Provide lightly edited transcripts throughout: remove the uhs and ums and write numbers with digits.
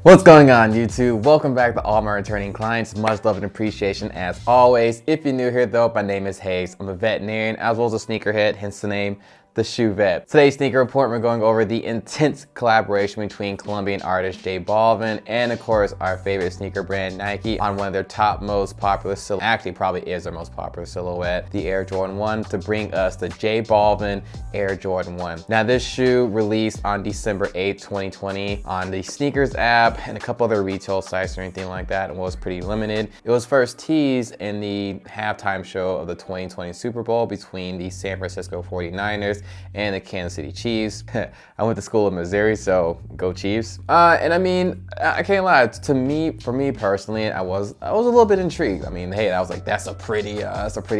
What's going on, YouTube? Welcome back to all my returning clients. Much love and appreciation as always. If you're new here though, my name is Hayes. I'm a veterinarian as well as a sneakerhead, hence the name, The Shoe Vet. Today's sneaker report, we're going over the intense collaboration between Colombian artist J Balvin and of course our favorite sneaker brand Nike on one of their top most popular silhouettes, actually probably is their most popular silhouette, the Air Jordan 1, to bring us the J Balvin Air Jordan 1. Now this shoe released on December 8th, 2020 on the sneakers app and a couple other retail sites or anything like that, and was pretty limited. It was first teased in the halftime show of the 2020 Super Bowl between the San Francisco 49ers and the Kansas City Chiefs. I went to school in Missouri, so go Chiefs. And I mean, I can't lie, for me personally, I was a little bit intrigued. I mean, hey, I was like, that's a pretty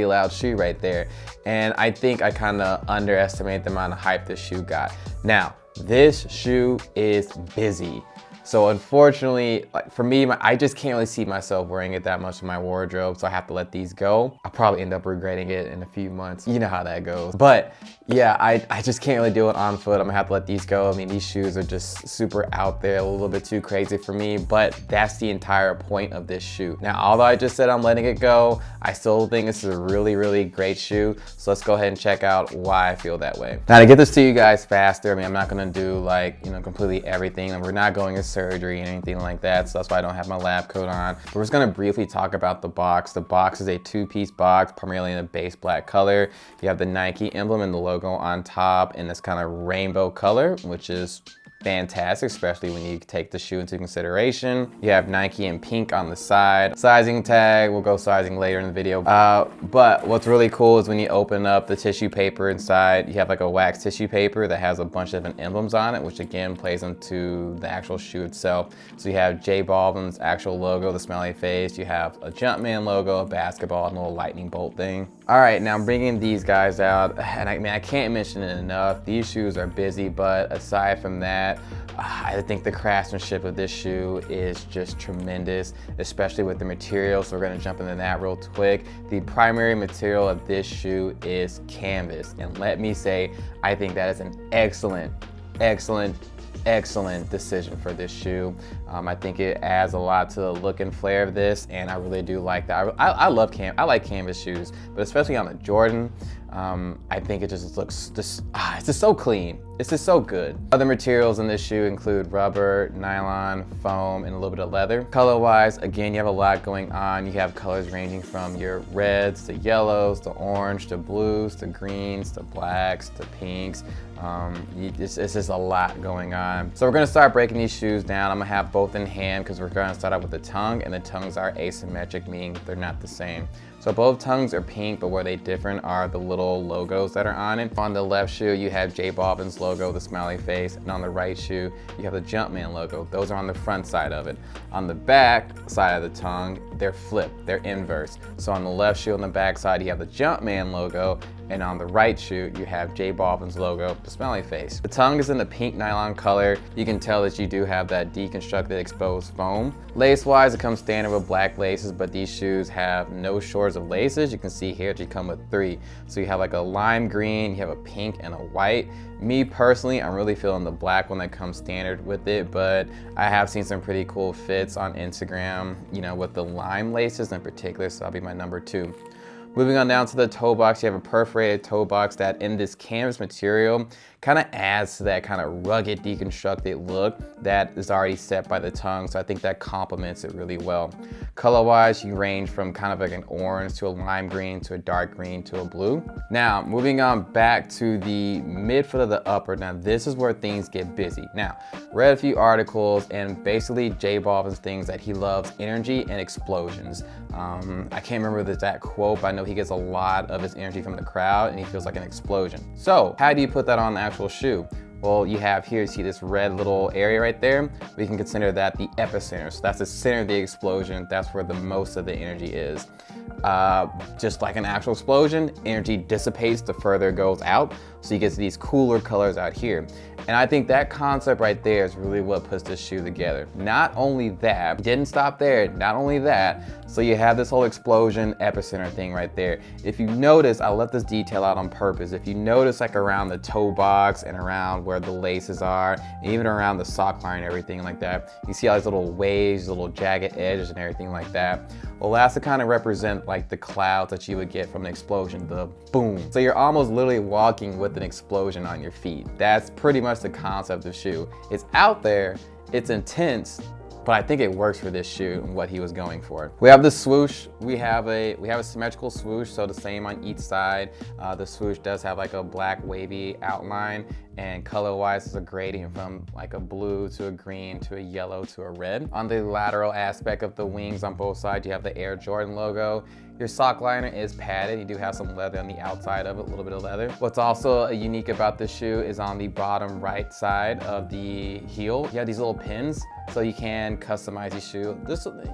loud shoe right there. And I think I kind of underestimated the amount of hype this shoe got. Now, this shoe is busy. So unfortunately, like for me, I just can't really see myself wearing it that much in my wardrobe, so I have to let these go. I'll probably end up regretting it in a few months. You know how that goes. But yeah, I just can't really do it on foot. I'm gonna have to let these go. I mean, these shoes are just super out there, a little bit too crazy for me, but that's the entire point of this shoe. Now, although I just said I'm letting it go, I still think this is a really, really great shoe. So let's go ahead and check out why I feel that way. Now to get this to you guys faster, I mean, I'm not gonna do like, completely everything, and we're not going to surgery and anything like that, so that's why I don't have my lab coat on. But we're just gonna briefly talk about the box. The box is a two-piece box, primarily in a base black color. You have the Nike emblem and the logo on top in this kind of rainbow color, which is fantastic, especially when you take the shoe into consideration. You have Nike in pink on the side. Sizing tag, we'll go sizing later in the video. But what's really cool is when you open up the tissue paper inside, you have like a wax tissue paper that has a bunch of different emblems on it, which again plays into the actual shoe itself. So you have J Balvin's actual logo, the smiley face. You have a Jumpman logo, a basketball, and a little lightning bolt thing. All right, now I'm bringing these guys out, and I can't mention it enough. These shoes are busy, but aside from that, I think the craftsmanship of this shoe is just tremendous, especially with the material. So we're gonna jump into that real quick. The primary material of this shoe is canvas. And let me say, I think that is an excellent decision for this shoe. I think it adds a lot to the look and flair of this, and I really do like that. I like canvas shoes, but especially on a Jordan, I think it just looks it's just so clean. It's just so good. Other materials in this shoe include rubber, nylon, foam, and a little bit of leather. Color-wise, again, you have a lot going on. You have colors ranging from your reds to yellows to orange to blues to greens to blacks to pinks. It's just a lot going on. So we're gonna start breaking these shoes down. I'm gonna have both in hand because we're gonna start out with the tongue, and the tongues are asymmetric, meaning they're not the same. So both tongues are pink, but where they different are the little logos that are on it. On the left shoe, you have J Balvin's logo, the smiley face, and on the right shoe, you have the Jumpman logo. Those are on the front side of it. On the back side of the tongue, they're flipped, they're inverse. So on the left shoe on the back side, you have the Jumpman logo, and on the right shoe, you have J Balvin's logo, the smiley face. The tongue is in the pink nylon color. You can tell that you do have that deconstructed exposed foam. Lace-wise, it comes standard with black laces, but these shoes have no shortage of laces. You can see here they come with 3. So you have like a lime green, you have a pink, and a white. Me personally, I'm really feeling the black one that comes standard with it, but I have seen some pretty cool fits on Instagram, with the lime laces in particular, so that'll be my number 2. Moving on down to the toe box, you have a perforated toe box that in this canvas material kind of adds to that kind of rugged, deconstructed look that is already set by the tongue. So I think that complements it really well. Color-wise, you range from kind of like an orange to a lime green to a dark green to a blue. Now, moving on back to the midfoot of the upper. Now, this is where things get busy. Now, read a few articles, and basically J Balvin's things that he loves energy and explosions. I can't remember the exact quote, but I know he gets a lot of his energy from the crowd and he feels like an explosion. So how do you put that on the actual shoe? Well, you have here, see this red little area right there? We can consider that the epicenter. So that's the center of the explosion. That's where the most of the energy is. Just like an actual explosion, energy dissipates the further it goes out. So you get these cooler colors out here. And I think that concept right there is really what puts this shoe together. Not only that, didn't stop there, not only that, so you have this whole explosion epicenter thing right there. If you notice, I left this detail out on purpose. If you notice like around the toe box and around where the laces are, and even around the sock line and everything like that, you see all these little waves, little jagged edges and everything like that. Well, that's to kind of represent like the clouds that you would get from an explosion, the boom. So you're almost literally walking with an explosion on your feet. That's pretty much the concept of shoe. It's out there, it's intense, but I think it works for this shoe and what he was going for. We have the swoosh. We have a symmetrical swoosh, so the same on each side. The swoosh does have like a black wavy outline, and color-wise is a gradient from like a blue to a green to a yellow to a red. On the lateral aspect of the wings on both sides, you have the Air Jordan logo. Your sock liner is padded. You do have some leather on the outside of it, a little bit of leather. What's also unique about this shoe is on the bottom right side of the heel, you have these little pins, so you can customize the shoe.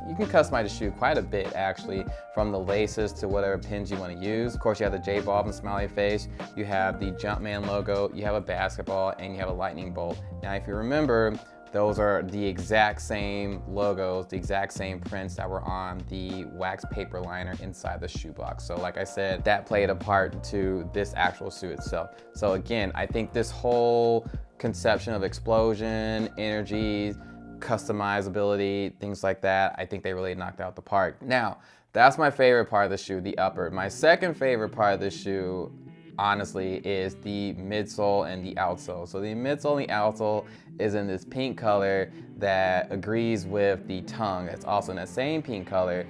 You can customize the shoe quite a bit actually, from the laces to whatever pins you want to use. Of course, you have the J Balvin smiley face, you have the Jumpman logo, you have a basketball, and you have a lightning bolt. Now, if you remember, those are the exact same logos, the exact same prints that were on the wax paper liner inside the shoebox. So like I said, that played a part to this actual shoe itself. So again, I think this whole conception of explosion, energy, customizability, things like that, I think they really knocked out the park. Now, that's my favorite part of the shoe, the upper. My second favorite part of the shoe, honestly, is the midsole and the outsole. So the midsole and the outsole is in this pink color that agrees with the tongue. It's also in that same pink color.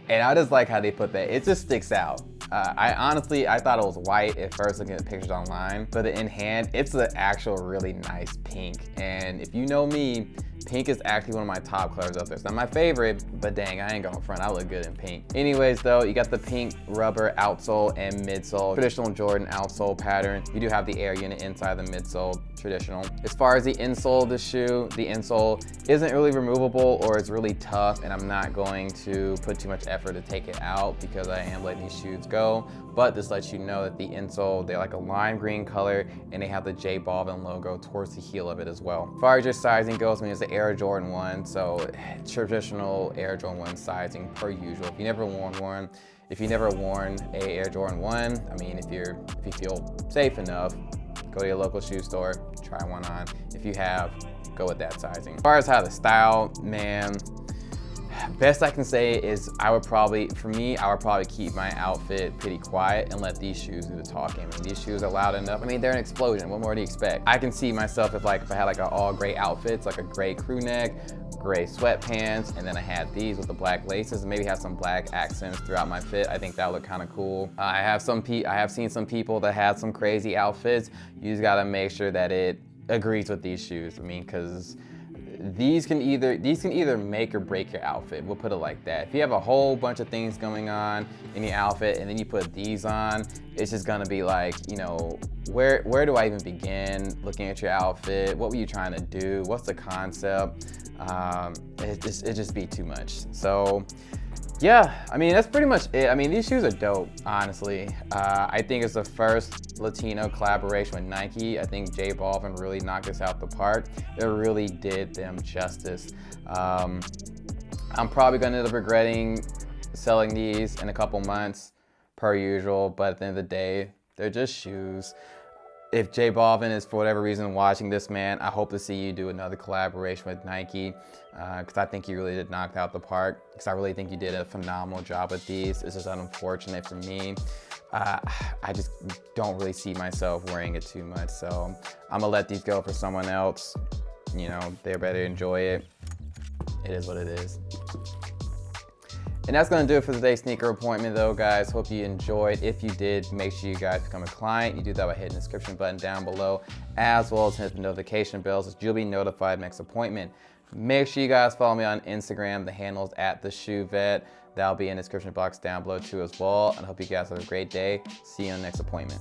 And I just like how they put that. It just sticks out. I thought it was white at first looking at the pictures online, but in hand, it's an actual really nice pink. And if you know me, pink is actually one of my top colors up there. It's not my favorite, but dang, I ain't going front. I look good in pink. Anyways though, you got the pink rubber outsole and midsole. Traditional Jordan outsole pattern. You do have the air unit inside the midsole, traditional. As far as the insole of the shoe, the insole isn't really removable or it's really tough, and I'm not going to put too much effort to take it out because I am letting these shoes go. But this lets you know that the insole, they're like a lime green color, and they have the J Balvin logo towards the heel of it as well. As far as your sizing goes, I mean, it's the Air Jordan 1, so traditional Air Jordan 1 sizing per usual. If you never worn a Air Jordan 1, I mean, if you feel safe enough, go to your local shoe store, try one on. If you have, go with that sizing. As far as how to style, man, best I can say is I would probably keep my outfit pretty quiet and let these shoes do the talking. I mean, these shoes are loud enough. I mean, they're an explosion. What more do you expect? I can see myself if I had like an all gray outfits, like a gray crew neck, gray sweatpants, and then I had these with the black laces and maybe have some black accents throughout my fit. I think that would look kind of cool. I have seen some people that had some crazy outfits. You just gotta make sure that it agrees with these shoes. I mean, because these can either make or break your outfit. We'll put it like that. If you have a whole bunch of things going on in your outfit and then you put these on, it's just gonna be like, you know, where do I even begin looking at your outfit? What were you trying to do? What's the concept? It just be too much. So yeah, I mean, that's pretty much it. I mean, these shoes are dope, honestly. I think it's the first Latino collaboration with Nike. I think J Balvin really knocked this out the park. It really did them justice. I'm probably gonna end up regretting selling these in a couple months, per usual, but at the end of the day, they're just shoes. If J Balvin is for whatever reason watching this, man, I hope to see you do another collaboration with Nike, because I think you really did knock out the park, because I really think you did a phenomenal job with these. It's just unfortunate for me. I just don't really see myself wearing it too much, so I'm gonna let these go for someone else. You know, they better enjoy it. It is what it is. And that's gonna do it for today's sneaker appointment though, guys. Hope you enjoyed. If you did, make sure you guys become a client. You do that by hitting the description button down below, as well as hit the notification bell so you'll be notified next appointment. Make sure you guys follow me on Instagram. The handle is @theshoevet. That'll be in the description box down below too as well. And I hope you guys have a great day. See you on the next appointment.